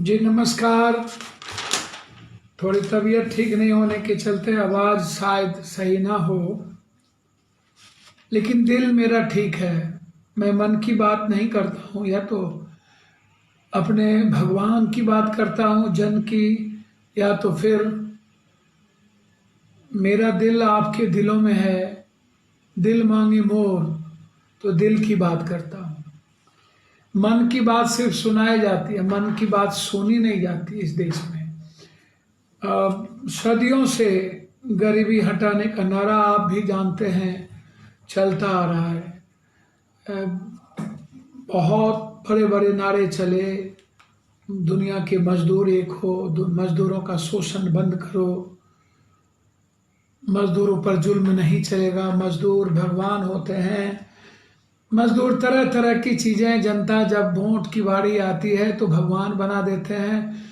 जी नमस्कार। थोड़ी तबीयत ठीक नहीं होने के चलते आवाज़ शायद सही ना हो, लेकिन दिल मेरा ठीक है। मैं मन की बात नहीं करता हूँ, या तो अपने भगवान की बात करता हूँ, जन की, या तो फिर मेरा दिल आपके दिलों में है। दिल मांगे मोर तो दिल की बात करता हूँ। मन की बात सिर्फ सुनाई जाती है, मन की बात सुनी नहीं जाती इस देश में। सदियों से गरीबी हटाने का नारा आप भी जानते हैं, चलता आ रहा है। बहुत बड़े बड़े नारे चले, दुनिया के मजदूर एक हो, मजदूरों का शोषण बंद करो, मजदूरों पर जुल्म नहीं चलेगा, मजदूर भगवान होते हैं। मजदूर तरह तरह की चीज़ें, जनता जब वोट की बारी आती है तो भगवान बना देते हैं।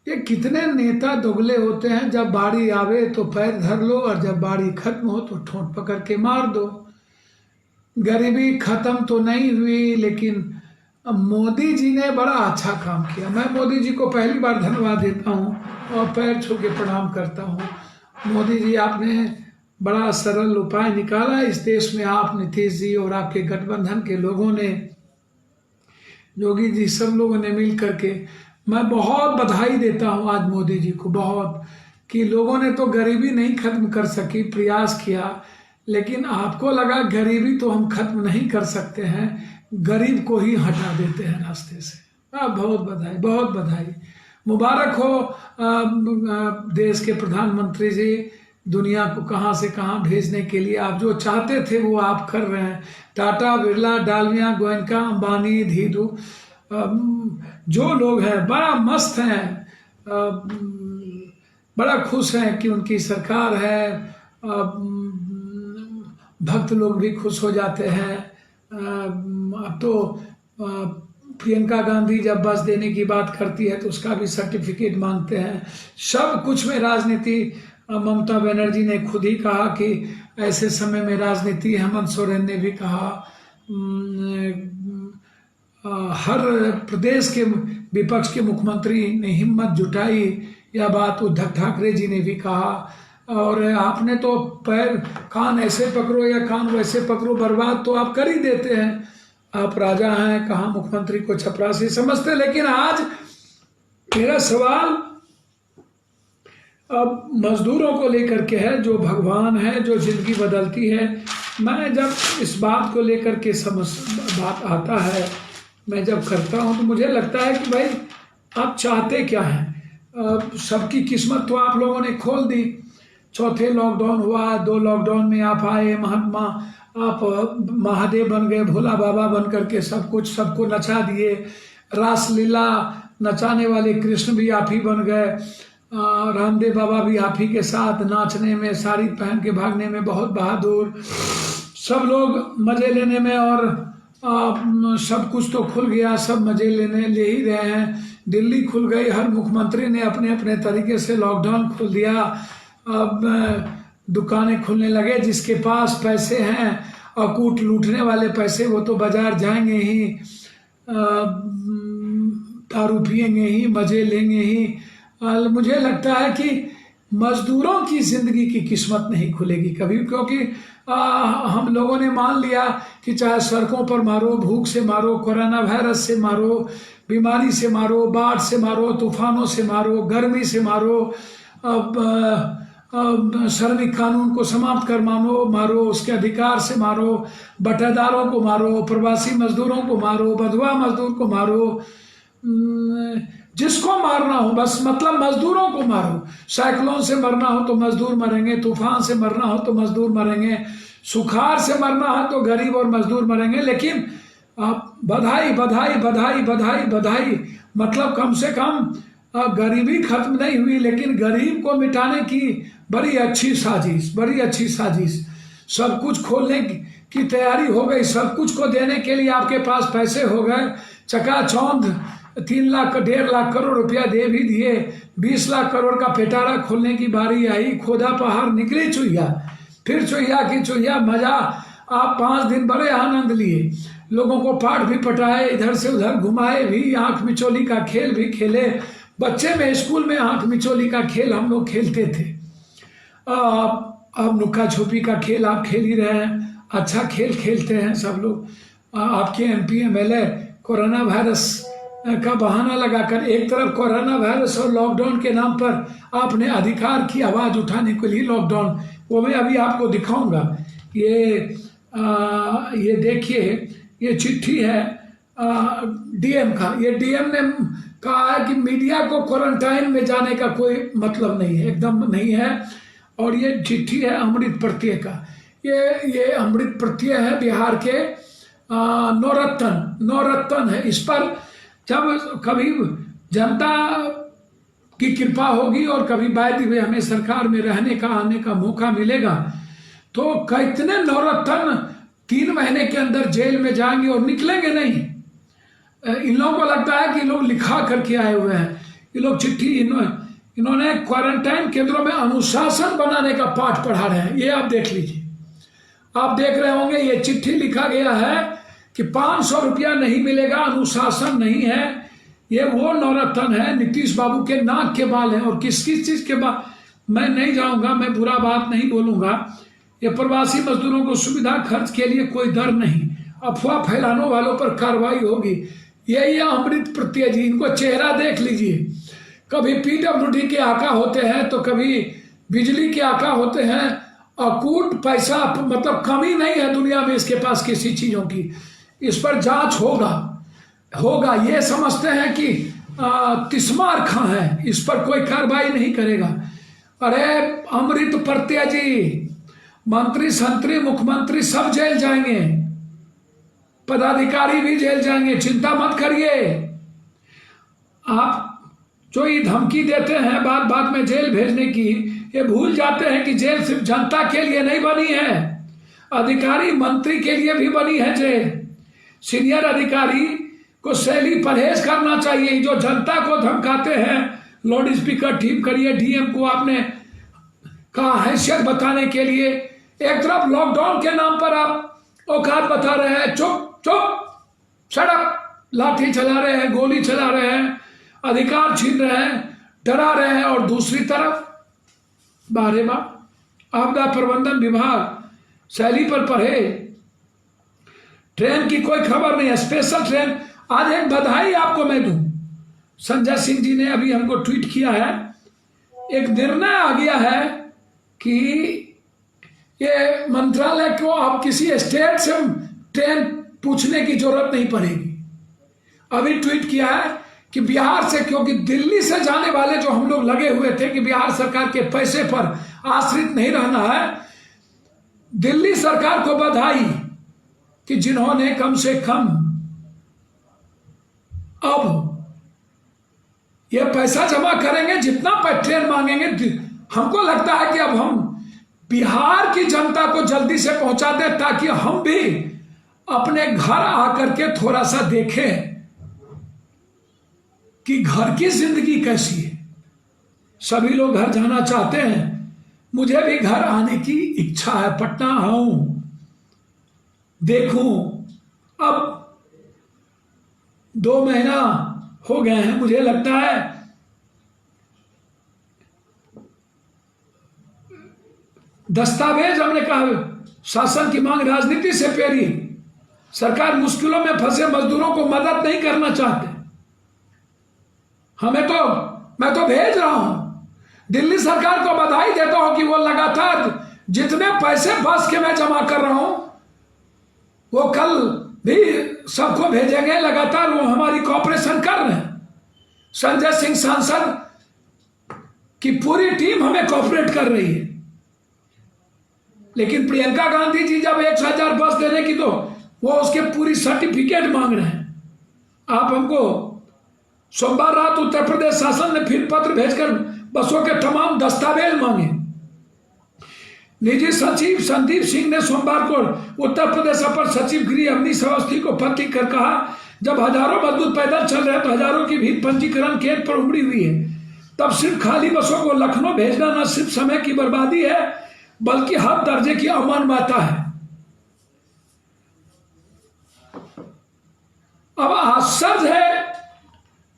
ये कितने नेता दुगले होते हैं, जब बारी आवे तो पैर धर लो और जब बारी खत्म हो तो ठोंठ पकड़ के मार दो। गरीबी खत्म तो नहीं हुई, लेकिन अब मोदी जी ने बड़ा अच्छा काम किया। मैं मोदी जी को पहली बार धन्यवाद देता हूँ और पैर छू के प्रणाम करता हूँ। मोदी जी, आपने बड़ा सरल उपाय निकाला इस देश में। आप, नीतीश जी और आपके गठबंधन के लोगों ने, योगी जी, सब लोगों ने मिल करके, मैं बहुत बधाई देता हूँ आज मोदी जी को, बहुत, कि लोगों ने तो गरीबी नहीं खत्म कर सकी, प्रयास किया, लेकिन आपको लगा गरीबी तो हम खत्म नहीं कर सकते हैं, गरीब को ही हटा देते हैं रास्ते से। बहुत बधाई, बहुत बधाई। मुबारक हो देश के प्रधानमंत्री जी। दुनिया को कहाँ से कहाँ भेजने के लिए आप जो चाहते थे वो आप कर रहे हैं। टाटा, बिरला, डालमिया, गोयनका, अंबानी, धीरू, जो लोग हैं बड़ा मस्त हैं, बड़ा खुश हैं कि उनकी सरकार है। भक्त लोग भी खुश हो जाते हैं। अब तो प्रियंका गांधी जब बस देने की बात करती है तो उसका भी सर्टिफिकेट मांगते हैं। सब कुछ में राजनीति, ममता बनर्जी ने खुद ही कहा कि ऐसे समय में राजनीति, हेमंत सोरेन ने भी कहा, हर प्रदेश के विपक्ष के मुख्यमंत्री ने हिम्मत जुटाई, यह बात उद्धव ठाकरे जी ने भी कहा। और आपने तो पैर, कान ऐसे पकड़ो या कान वैसे पकड़ो, बर्बाद तो आप कर ही देते हैं। आप राजा हैं, कहाँ मुख्यमंत्री को चपरासी समझते। लेकिन आज मेरा सवाल अब मजदूरों को लेकर के है, जो भगवान है, जो जिंदगी बदलती है। मैं जब इस बात को लेकर के बात आता है, मैं जब करता हूँ तो मुझे लगता है कि भाई आप चाहते क्या हैं। सबकी किस्मत तो आप लोगों ने खोल दी। चौथे लॉकडाउन हुआ, 2 लॉकडाउन में आप आए, महात्मा, आप महादेव बन गए, भोला बाबा बन करके सब कुछ सबको नचा दिए। रासलीला नचाने वाले कृष्ण भी आप ही बन गए। रामदेव बाबा भी आप ही के साथ नाचने में, साड़ी पहन के भागने में बहुत बहादुर। सब लोग मज़े लेने में, और सब कुछ तो खुल गया, सब मज़े ले ही रहे हैं। दिल्ली खुल गई, हर मुख्यमंत्री ने अपने अपने तरीके से लॉकडाउन खोल दिया। अब दुकानें खुलने लगे। जिसके पास पैसे हैं और कूट लूटने वाले पैसे, वो तो बाजार जाएंगे ही, दारू पिएंगे ही, मज़े लेंगे ही। मुझे लगता है कि मजदूरों की ज़िंदगी की किस्मत नहीं खुलेगी कभी, क्योंकि हम लोगों ने मान लिया कि चाहे सड़कों पर मारो, भूख से मारो, कोरोना वायरस से मारो, बीमारी से मारो, बाढ़ से मारो, तूफानों से मारो, गर्मी से मारो, श्रमिक कानून को समाप्त कर मारो, उसके अधिकार से मारो, बटेदारों को मारो, प्रवासी मजदूरों को मारो, बंधुआ मजदूर को मारो, जिसको मारना हो, बस मतलब मजदूरों को मारो। साइक्लोन से मरना हो तो मजदूर मरेंगे, तूफान से मरना हो तो मजदूर मरेंगे, सुखाड़ से मरना हो तो गरीब और मजदूर मरेंगे। लेकिन आप बधाई बधाई बधाई बधाई बधाई, मतलब कम से कम गरीबी खत्म नहीं हुई, लेकिन गरीब को मिटाने की बड़ी अच्छी साजिश, बड़ी अच्छी साजिश। सब कुछ खोलने की तैयारी हो गई, सब कुछ को देने के लिए आपके पास पैसे हो गए। चकाचौंध 3 लाख 1.5 लाख करोड़ रुपया दे भी दिए। 20 लाख करोड़ का पेटारा खोलने की बारी आई। खोदा पहाड़ निकली चुहिया, फिर चुहिया की चुहिया। मजा आप 5 दिन बड़े आनंद लिए, लोगों को पाठ भी पटाए, इधर से उधर घुमाए भी, आंख मिचौली का खेल भी खेले, बच्चे में स्कूल में आंख मिचोली का खेल हम लोग खेलते थे। अब नुक्का छुपी का खेल आप खेल ही रहे हैं, अच्छा खेल खेलते हैं सब लोग। आपके एमपी एमएलए कोरोना वायरस का बहाना लगाकर एक तरफ कोरोना वायरस और लॉकडाउन के नाम पर आपने अधिकार की आवाज़ उठाने के लिए लॉकडाउन, वो मैं अभी आपको दिखाऊंगा। ये देखिए, ये चिट्ठी है डीएम का। ये डीएम ने कहा है कि मीडिया को क्वारंटाइन में जाने का कोई मतलब नहीं है, एकदम नहीं है। और ये चिट्ठी है अमृत प्रत्यय का। ये अमृत प्रत्यय है बिहार के नौरत्न है। इस पर जब कभी जनता की कृपा होगी और कभी वायदे हुए हमें सरकार में रहने का आने का मौका मिलेगा, तो कितने नौरत्न 3 महीने के अंदर जेल में जाएंगे और निकलेंगे नहीं। इन लोगों को लगता है कि लोग लिखा करके आए हुए हैं। ये लोग चिट्ठी इन्होंने क्वारंटाइन केंद्रों में अनुशासन बनाने का पाठ पढ़ा रहे हैं। ये आप देख लीजिए, आप देख रहे होंगे ये चिट्ठी लिखा गया है कि 500 रुपया नहीं मिलेगा, अनुशासन नहीं है। ये वो नौरत्न है, नीतीश बाबू के नाक के बाल हैं। और किस किस चीज़ के बाल मैं नहीं जाऊंगा, मैं बुरा बात नहीं बोलूंगा। ये प्रवासी मजदूरों को सुविधा खर्च के लिए कोई दर नहीं, अफवाह फैलाने वालों पर कार्रवाई होगी। ये अमृत प्रत्यय जी, इनको चेहरा देख लीजिए। कभी पीडब्ल्यूडी के आका होते हैं तो कभी बिजली के आका होते हैं। अकूट पैसा, मतलब कमी नहीं है दुनिया में इसके पास किसी चीज़ों की। इस पर जांच होगा। ये समझते हैं कि तिस्मार खां है, इस पर कोई कार्रवाई नहीं करेगा। अरे अमृत प्रत्यय जी, मंत्री संतरी मुख्यमंत्री सब जेल जाएंगे, पदाधिकारी भी जेल जाएंगे, चिंता मत करिए। आप जो ये धमकी देते हैं बात बात में जेल भेजने की, ये भूल जाते हैं कि जेल सिर्फ जनता के लिए नहीं बनी है, अधिकारी मंत्री के लिए भी बनी है जेल। सीनियर अधिकारी को शैली परहेज करना चाहिए। जो जनता को धमकाते हैं, लाउड स्पीकर ठीक करिए, डीएम को आपने कहा हैसियत बताने के लिए, एक तरफ लॉकडाउन के नाम पर आप औकात बता रहे हैं, चुप सड़क लाठी चला रहे हैं, गोली चला रहे हैं, अधिकार छीन रहे हैं, डरा रहे हैं। और दूसरी तरफ बारे बार आपदा प्रबंधन विभाग शैली पर पढ़े, ट्रेन की कोई खबर नहीं है, स्पेशल ट्रेन। आज एक बधाई आपको मैं दूं, संजय सिंह जी ने अभी हमको ट्वीट किया है, एक निर्णय आ गया है कि ये मंत्रालय को अब किसी स्टेट से ट्रेन पूछने की जरूरत नहीं पड़ेगी। अभी ट्वीट किया है कि बिहार से, क्योंकि दिल्ली से जाने वाले जो हम लोग लगे हुए थे कि बिहार सरकार के पैसे पर आश्रित नहीं रहना है, दिल्ली सरकार को बधाई कि जिन्होंने कम से कम अब ये पैसा जमा करेंगे, जितना पर ट्रेन मांगेंगे। हमको लगता है कि अब हम बिहार की जनता को जल्दी से पहुंचा दें ताकि हम भी अपने घर आकर के थोड़ा सा देखें कि घर की जिंदगी कैसी है। सभी लोग घर जाना चाहते हैं, मुझे भी घर आने की इच्छा है, पटना आऊं, देखूं। अब 2 महीना हो गए हैं, मुझे लगता है दस्तावेज, हमने कहा शासन की मांग राजनीति से प्यारी, सरकार मुश्किलों में फंसे मजदूरों को मदद नहीं करना चाहते। मैं तो भेज रहा हूं, दिल्ली सरकार को बधाई देता हूं कि वो लगातार जितने पैसे बस के मैं जमा कर रहा हूं वो कल भी सबको भेजेंगे। लगातार वो हमारी कोऑपरेशन कर रहे हैं। संजय सिंह सांसद की पूरी टीम हमें कोऑपरेट कर रही है। लेकिन प्रियंका गांधी जी जब 1,000 बस देने की, तो वो उसके पूरी सर्टिफिकेट मांग रहे हैं। आप हमको सोमवार रात उत्तर प्रदेश शासन ने फिर पत्र भेजकर बसों के तमाम दस्तावेज मांगे। निजी सचिव संदीप सिंह ने सोमवार को उत्तर प्रदेश अपर सचिव गृह अवनीश अवस्थी को पत्र लिखकर कहा, जब हजारों मजदूर पैदल चल रहे हैं तो हजारों की भीड़ पंजीकरण केंद्र पर उमड़ी हुई है। तब सिर्फ खाली बसों को लखनऊ भेजना न सिर्फ समय की बर्बादी है बल्कि हर दर्जे की अमानवीयता है। अब आश्चर्य है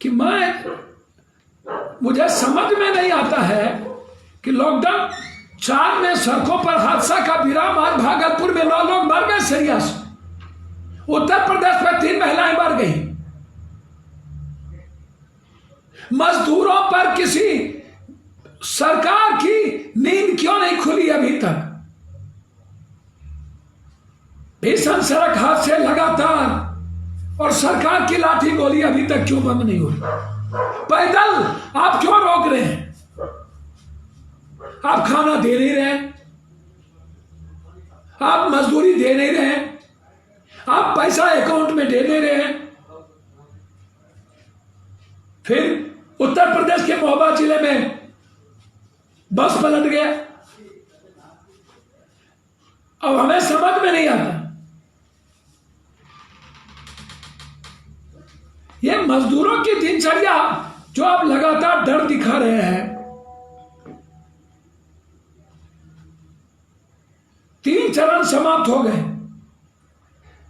कि मैं मुझे समझ में नहीं आता है कि लॉकडाउन 4 में सड़कों पर हादसा का विराम। आज भागलपुर में 9 लोग मर गए सीरियस। उत्तर प्रदेश में 3 महिलाएं मर गई। मजदूरों पर किसी सरकार की नींद क्यों नहीं खुली अभी तक? भीषण सड़क हादसे लगातार और सरकार की लाठी गोली अभी तक क्यों बंद नहीं हुई? पैदल आप क्यों रोक रहे हैं? आप खाना दे नहीं रहे, आप मजदूरी दे नहीं रहे, आप पैसा अकाउंट में दे नहीं रहे। फिर उत्तर प्रदेश के महोबा जिले में बस पलट गया। अब हमें समझ में नहीं आता, ये मजदूरों की दिनचर्या जो आप लगातार डर दिखा रहे हैं। 3 चरण समाप्त हो गए,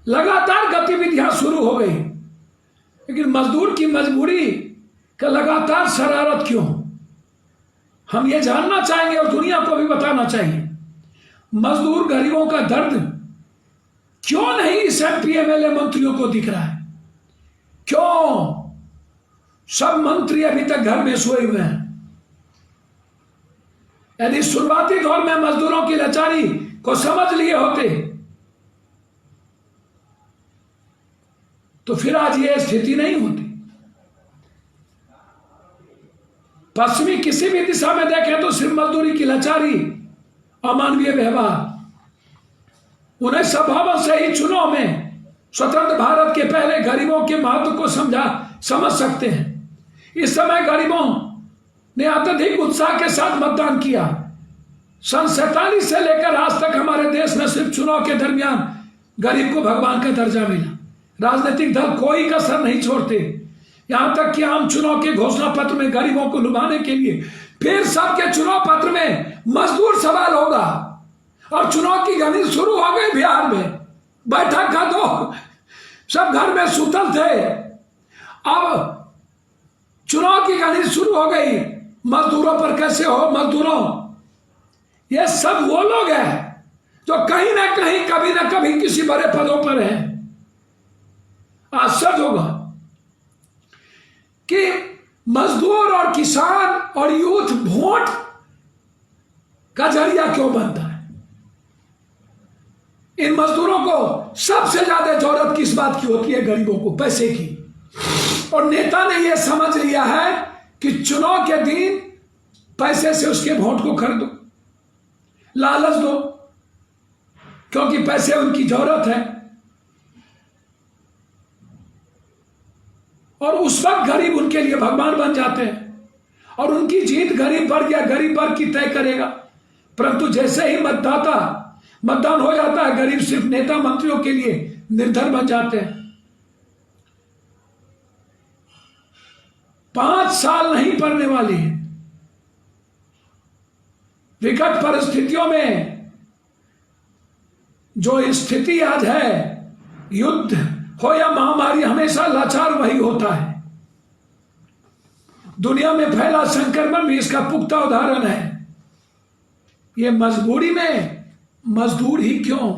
लगातार गतिविधियां शुरू हो गई, लेकिन मजदूर की मजबूरी का लगातार शरारत क्यों? हम ये जानना चाहेंगे और दुनिया को भी बताना चाहिए। मजदूर गरीबों का दर्द क्यों नहीं इस MP MLA मंत्रियों को दिख रहा है? क्यों सब मंत्री अभी तक घर में सोए हुए हैं? यदि शुरुआती दौर में मजदूरों की लाचारी को समझ लिए होते तो फिर आज ये स्थिति नहीं होती। पश्चिमी किसी भी दिशा में देखें तो सिर्फ मजदूरी की लाचारी, अमानवीय व्यवहार। 1952 से ही चुनाव में स्वतंत्र भारत के पहले गरीबों के महत्व को समझ सकते हैं। इस समय गरीबों ने अत्यधिक उत्साह के साथ मतदान किया। सन 47 से लेकर आज तक हमारे देश में सिर्फ चुनाव के दरमियान गरीब को भगवान का दर्जा मिला। राजनीतिक दल कोई कसर नहीं छोड़ते, यहां तक कि आम चुनाव के घोषणा पत्र में गरीबों को लुभाने के लिए फिर सबके चुनाव पत्र में मजदूर सवाल होगा। और चुनाव की गणित शुरू हो गई बिहार में। बैठक का दो सब घर में सुतल थे, अब चुनाव की गणित शुरू हो गई। मजदूरों पर कैसे हो? मजदूरों, ये सब वो लोग हैं जो कहीं ना कहीं कभी ना कभी किसी बड़े पदों पर हैं। आश्चर्य होगा कि मजदूर और किसान और यूथ वोट का जरिया क्यों बनता है? इन मजदूरों को सबसे ज्यादा जरूरत किस बात की होती है? गरीबों को पैसे की। और नेता ने यह समझ लिया है कि चुनाव के दिन पैसे से उसके वोट को खरीदो, लालच दो, क्योंकि पैसे उनकी जरूरत है। और उस वक्त गरीब उनके लिए भगवान बन जाते हैं और उनकी जीत गरीब वर्ग या गरीब वर्ग की तय करेगा। परंतु जैसे ही मतदान हो जाता है, गरीब सिर्फ नेता मंत्रियों के लिए निर्धन बन जाते हैं। 5 साल नहीं पड़ने वाली है। विकट परिस्थितियों में जो स्थिति आज है, युद्ध हो या महामारी, हमेशा लाचार वही होता है। दुनिया में फैला संक्रमण भी इसका पुख्ता उदाहरण है। ये मजबूरी में मजदूर ही क्यों,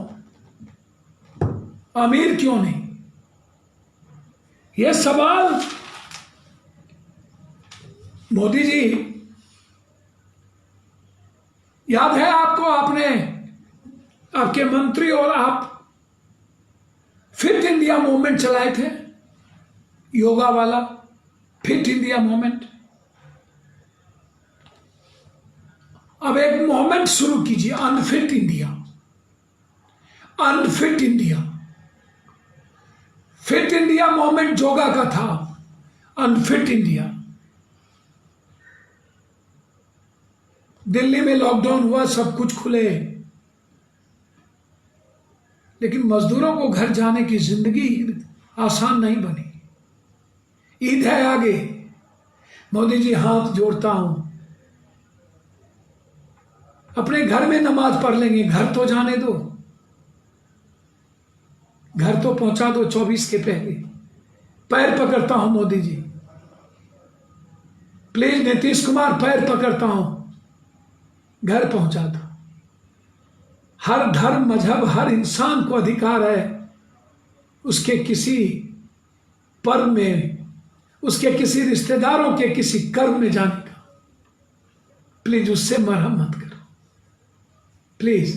अमीर क्यों नहीं? ये सवाल मोदी जी, याद है आपको, आपके मंत्री और आप फिट इंडिया मूवमेंट चलाए थे, योगा वाला फिट इंडिया मूवमेंट। अब एक मूवमेंट शुरू कीजिए, unfit India. Unfit India, fit India movement yoga का था, अनफिट इंडिया। दिल्ली में लॉकडाउन हुआ, सब कुछ खुले, लेकिन मजदूरों को घर जाने की जिंदगी आसान नहीं बनी। ईद है आगे, मोदी जी हाथ जोड़ता हूं, अपने घर में नमाज पढ़ लेंगे, घर तो जाने दो, घर तो पहुंचा दो 24 के पहले। पैर पकड़ता हूं मोदी जी, प्लीज नीतीश कुमार पैर पकड़ता हूं, घर पहुंचा दो। हर धर्म मजहब हर इंसान को अधिकार है उसके किसी पर्व में, उसके किसी रिश्तेदारों के किसी कर्म में जाने का। प्लीज उससे मरहम मत करो। प्लीज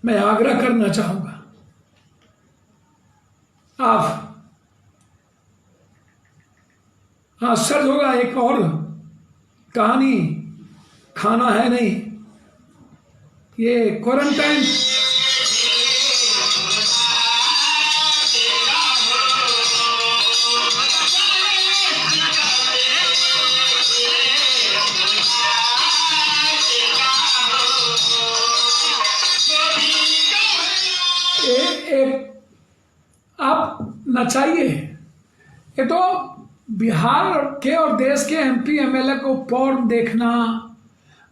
मैं आग्रह करना चाहूंगा, आप आश्चर्य होगा, एक और कहानी, खाना है नहीं, ये क्वारंटाइन आप नचाइए। ये तो बिहार के और देश के एमपी एमएलए को पॉर्न देखना,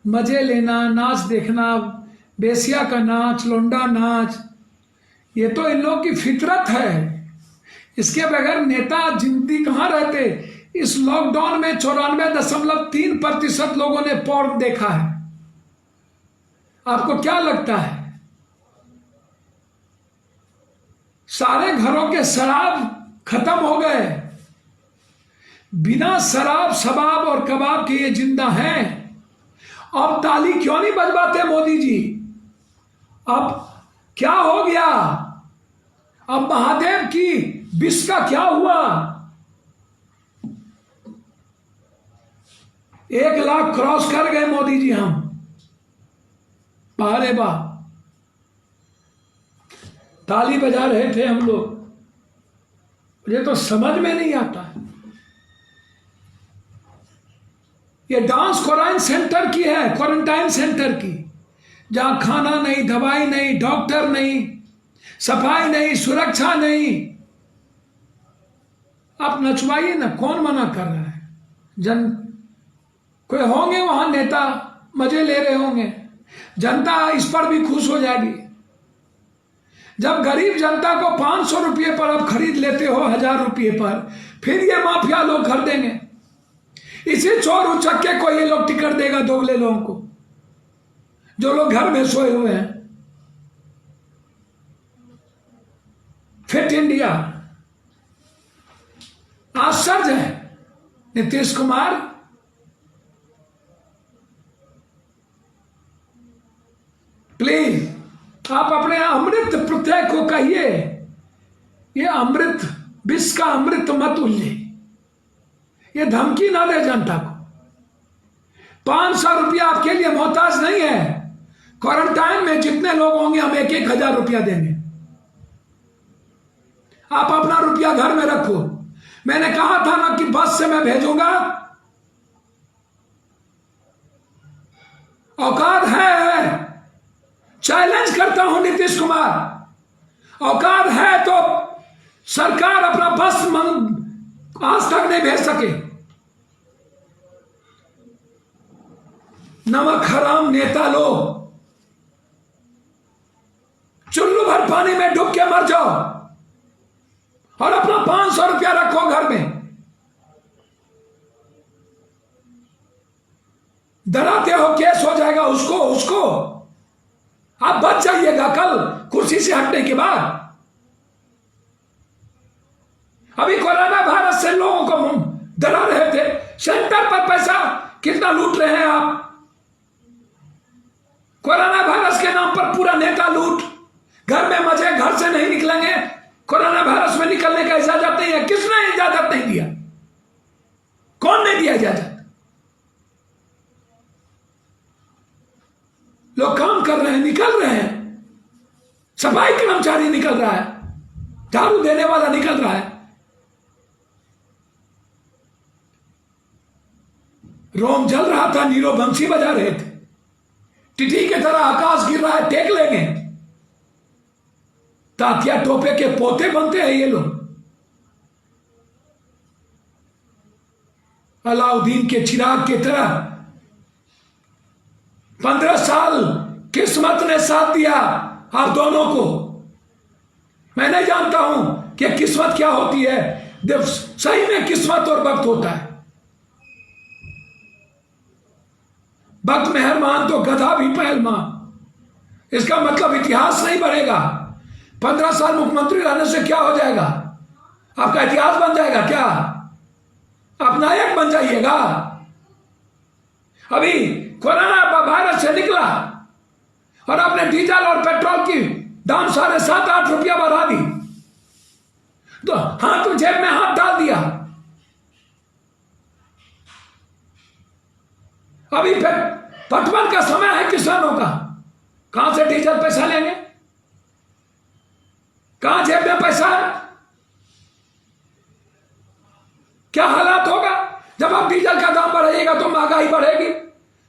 मजे लेना, नाच देखना, बेसिया का नाच, लोंडा नाच, ये तो इन लोगों की फितरत है। इसके बगैर नेता जिंदगी कहाँ रहते। इस लॉकडाउन में 94.3% लोगों ने पॉर्न देखा है। आपको क्या लगता है सारे घरों के शराब खत्म हो गए? बिना शराब शबाब और कबाब के ये जिंदा हैं। अब ताली क्यों नहीं बजवाते मोदी जी? अब क्या हो गया? अब महादेव की विष का क्या हुआ? 1 लाख क्रॉस कर गए मोदी जी हम। अरे वाह, ताली बजा रहे थे हम लोग। मुझे तो समझ में नहीं आता। ये डांस क्वारंटाइन सेंटर की है, क्वारंटाइन सेंटर की, जहां खाना नहीं, दवाई नहीं, डॉक्टर नहीं, सफाई नहीं, सुरक्षा नहीं। आप नचवाइए ना, कौन मना कर रहा है? कोई होंगे वहां नेता मजे ले रहे होंगे, जनता इस पर भी खुश हो जाएगी। जब गरीब जनता को 500 रुपये पर आप खरीद लेते हो 1000 रुपये पर, फिर ये माफिया लोग खरीदेंगे। इसी चोर उचक्के को ये लोग टिकट देगा, दोगले लोगों को, जो लोग घर में सोए हुए हैं। फिट इंडिया, आश्चर्य है। नीतीश कुमार प्लीज आप अपने अमृत प्रत्यय को कहिए, ये अमृत विष का अमृत मत उल्ले, ये धमकी ना दे जनता को। 500 रुपया आपके लिए मोहताज नहीं है। क्वारंटाइन में जितने लोग होंगे हम 1-1 हजार रुपया देंगे। आप अपना रुपया घर में रखो। मैंने कहा था ना कि बस से मैं भेजूंगा। औकात है, चैलेंज करता हूं नीतीश कुमार, औकात है तो सरकार अपना बस आज तक नहीं भेज सके। नमक हराम नेता लोग, चुल्लू भर पानी में डूब के मर जाओ और अपना 500 रुपया रखो घर में। डराते हो केस हो जाएगा, उसको आप बच जाइएगा कल कुर्सी से हटने के बाद। अभी कोरोना वायरस से लोगों को डरा रहे थे, सेंटर पर पैसा कितना लूट रहे हैं आप। कोरोना वायरस के नाम पर पूरा नेता लूट, घर में मजे, घर से नहीं निकलेंगे, कोरोना वायरस में निकलने का इजाजत नहीं है। किसने इजाजत नहीं दिया? कौन ने दिया इजाजत? लोग काम कर रहे हैं, निकल रहे हैं। सफाई कर्मचारी निकल रहा है, झाड़ू देने वाला निकल रहा है। रोम जल रहा था, नीरो बंसी बजा रहे थे। टिटी की तरह आकाश गिर रहा है, टेक लेंगे। तातिया टोपे के पोते बनते हैं ये लोग। अलाउद्दीन के चिराग की तरह 15 साल किस्मत ने साथ दिया आप दोनों को। मैं नहीं जानता हूं कि किस्मत क्या होती है। जब सही में किस्मत और वक्त होता है। भक्त मेहरमान तो गधा भी पहलवान। इसका मतलब इतिहास नहीं बढ़ेगा। 15 साल मुख्यमंत्री रहने से क्या हो जाएगा? आपका इतिहास बन जाएगा क्या? आप नायक बन जाइएगा। अभी कोरोना वायरस से निकला और आपने डीजल और पेट्रोल की दाम 7.5-8 रुपया बढ़ा दी, तो हाथ तो जेब में हाथ डाल दिया। अभी फिर पटवन का समय है किसानों का, कहां से डीजल पैसा लेंगे? कहां जेब में पैसा है? क्या हालात होगा जब आप डीजल का दाम बढ़ाइएगा? तो महंगाई बढ़ेगी,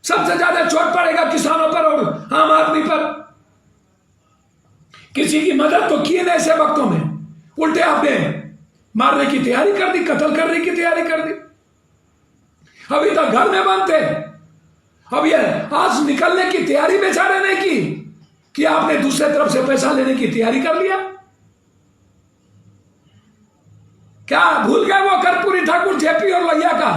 सबसे ज्यादा चोट पड़ेगा किसानों पर और आम आदमी पर। किसी की मदद तो की नहीं ऐसे वक्तों में, उल्टे आपने मारने की तैयारी कर दी, कत्ल करने की तैयारी कर दी। अभी तक घर में बंद थे, अब ये आज निकलने की तैयारी बेचारे ने की कि आपने दूसरे तरफ से पैसा लेने की तैयारी कर लिया। क्या भूल गए वो कर्पूरी ठाकुर जेपी और लोहिया का?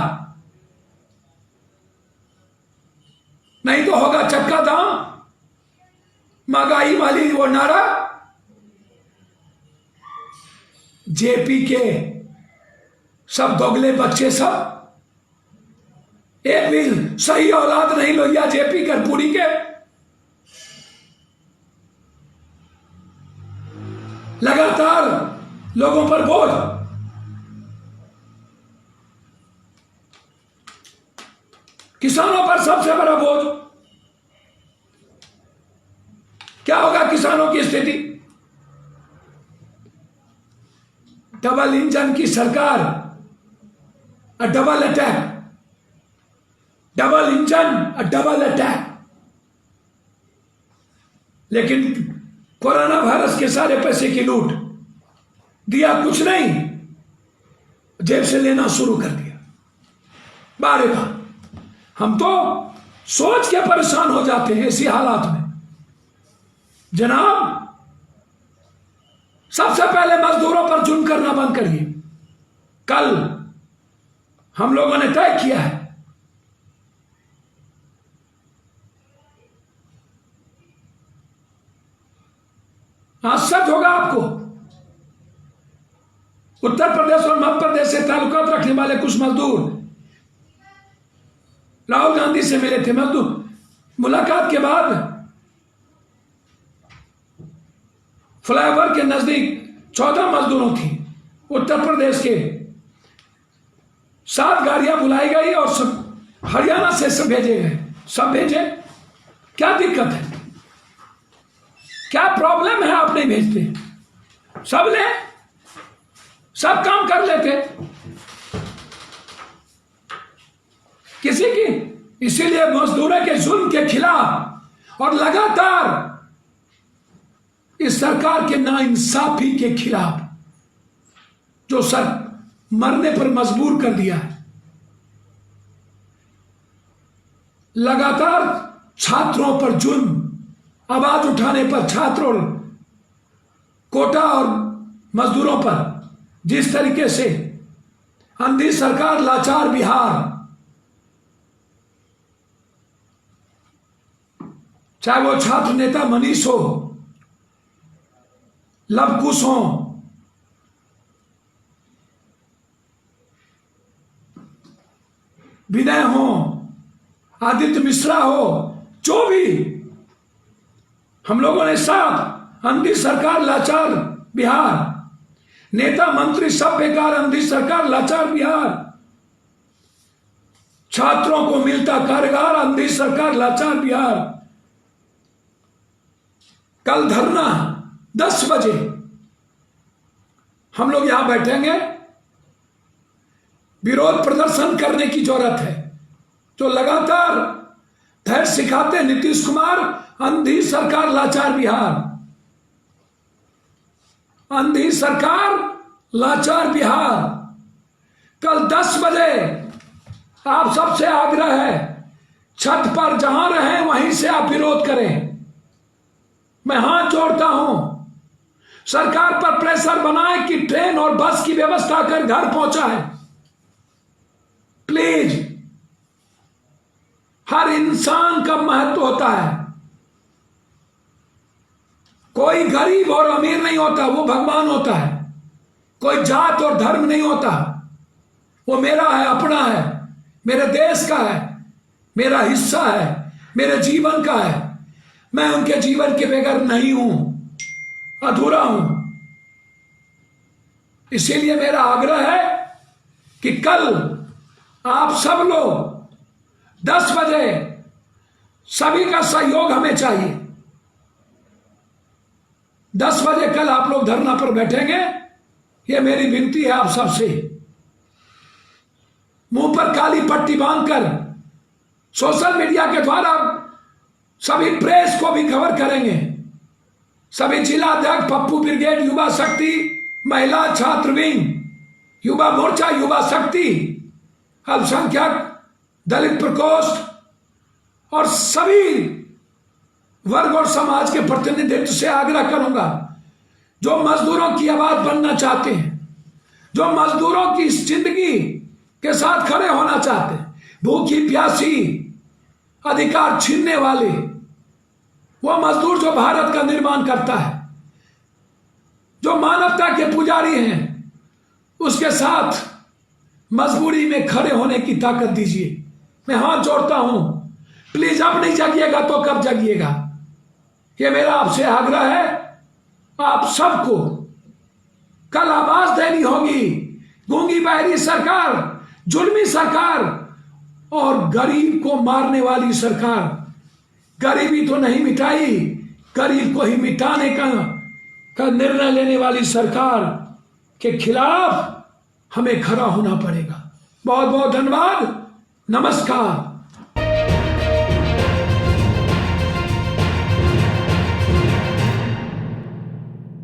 नहीं तो होगा चक्का दाम, महंगाई वाली वो नारा। जेपी के सब दोगले बच्चे, सब एक भी सही औलाद नहीं लोहिया जेपी कर्पूरी के। लगातार लोगों पर बोझ, किसानों पर सबसे बड़ा बोझ। क्या होगा किसानों की स्थिति? डबल इंजन की सरकार, double attack, double engine, double attack. लेकिन कोरोना वायरस के सारे पैसे की लूट, दिया कुछ नहीं, जेब से लेना शुरू कर दिया। बारे बार हम तो सोच के परेशान हो जाते हैं ऐसी हालात में। जनाब, सबसे पहले मजदूरों पर जुल्म करना बंद करिए। कल हम लोगों ने तय किया है, आश्चर्य होगा आपको, उत्तर प्रदेश और मध्य प्रदेश से ताल्लुकात रखने वाले कुछ मजदूर राहुल गांधी से मिले थे। मजदूर मुलाकात के बाद फ्लाईओवर के नजदीक 14 मजदूरों थी उत्तर प्रदेश के, 7 गाड़ियां बुलाई गई और सब हरियाणा से सब भेजे गए। सब भेजे, क्या दिक्कत है? क्या प्रॉब्लम है? आप नहीं भेजते? सब ले, सब काम कर लेते किसी की। इसीलिए मजदूरों के जुल्म के खिलाफ और लगातार इस सरकार के नाइंसाफी के खिलाफ, जो सर मरने पर मजबूर कर दिया है, लगातार छात्रों पर जुल्म, आवाज उठाने पर छात्रों, कोटा और मजदूरों पर जिस तरीके से अंधी सरकार, लाचार बिहार, चाहे वो छात्र नेता मनीष हो, लव कुश हो, विनय हो, आदित्य मिश्रा हो, जो भी, हम लोगों ने साथ अंधी सरकार, लाचार बिहार, नेता मंत्री सब बेकार, अंधी सरकार, लाचार बिहार, छात्रों को मिलता कारोबार, अंधी सरकार, लाचार बिहार। कल धरना 10 बजे हम लोग यहां बैठेंगे। विरोध प्रदर्शन करने की जरूरत है। जो लगातार धैर्य सिखाते नीतीश कुमार, अंधी सरकार, लाचार बिहार, अंधी सरकार, लाचार बिहार। कल 10 बजे आप सबसे आग्रह है, छत पर जहां रहें वहीं से आप विरोध करें। मैं हाथ जोड़ता हूं, सरकार पर प्रेशर बनाए कि ट्रेन और बस की व्यवस्था कर घर पहुंचाए। प्लीज हर इंसान का महत्व होता है। कोई गरीब और अमीर नहीं होता, वो भगवान होता है। कोई जात और धर्म नहीं होता, वो मेरा है, अपना है, मेरे देश का है, मेरा हिस्सा है, मेरे जीवन का है। मैं उनके जीवन के बगैर नहीं हूं, अधूरा हूं। इसीलिए मेरा आग्रह है कि कल आप सब लोग 10 बजे, सभी का सहयोग हमें चाहिए। 10 बजे कल आप लोग धरना पर बैठेंगे, ये मेरी विनती है आप सबसे। मुंह पर काली पट्टी बांधकर सोशल मीडिया के द्वारा सभी प्रेस को भी कवर करेंगे। सभी जिला अध्यक्ष, पप्पू ब्रिगेड, युवा शक्ति, महिला छात्र विंग, युवा मोर्चा, युवा शक्ति, अल्पसंख्यक, दलित प्रकोष्ठ और सभी वर्ग और समाज के प्रतिनिधित्व से आग्रह करूंगा, जो मजदूरों की आवाज बनना चाहते हैं, जो मजदूरों की इस जिंदगी के साथ खड़े होना चाहते हैं, भूखी प्यासी अधिकार छीनने वाले, वो मजदूर जो भारत का निर्माण करता है, जो मानवता के पुजारी हैं, उसके साथ मजबूरी में खड़े होने की ताकत दीजिए। मैं हाथ जोड़ता हूं, प्लीज अब नहीं जगिएगा तो कब जगिएगा? ये मेरा आपसे आग्रह है। आप सबको कल आवाज देनी होगी। गूंगी बहरी सरकार, जुल्मी सरकार और गरीब को मारने वाली सरकार, गरीबी तो नहीं मिटाई, गरीब को ही मिटाने का निर्णय लेने वाली सरकार के खिलाफ हमें खड़ा होना पड़ेगा। बहुत बहुत धन्यवाद। नमस्कार।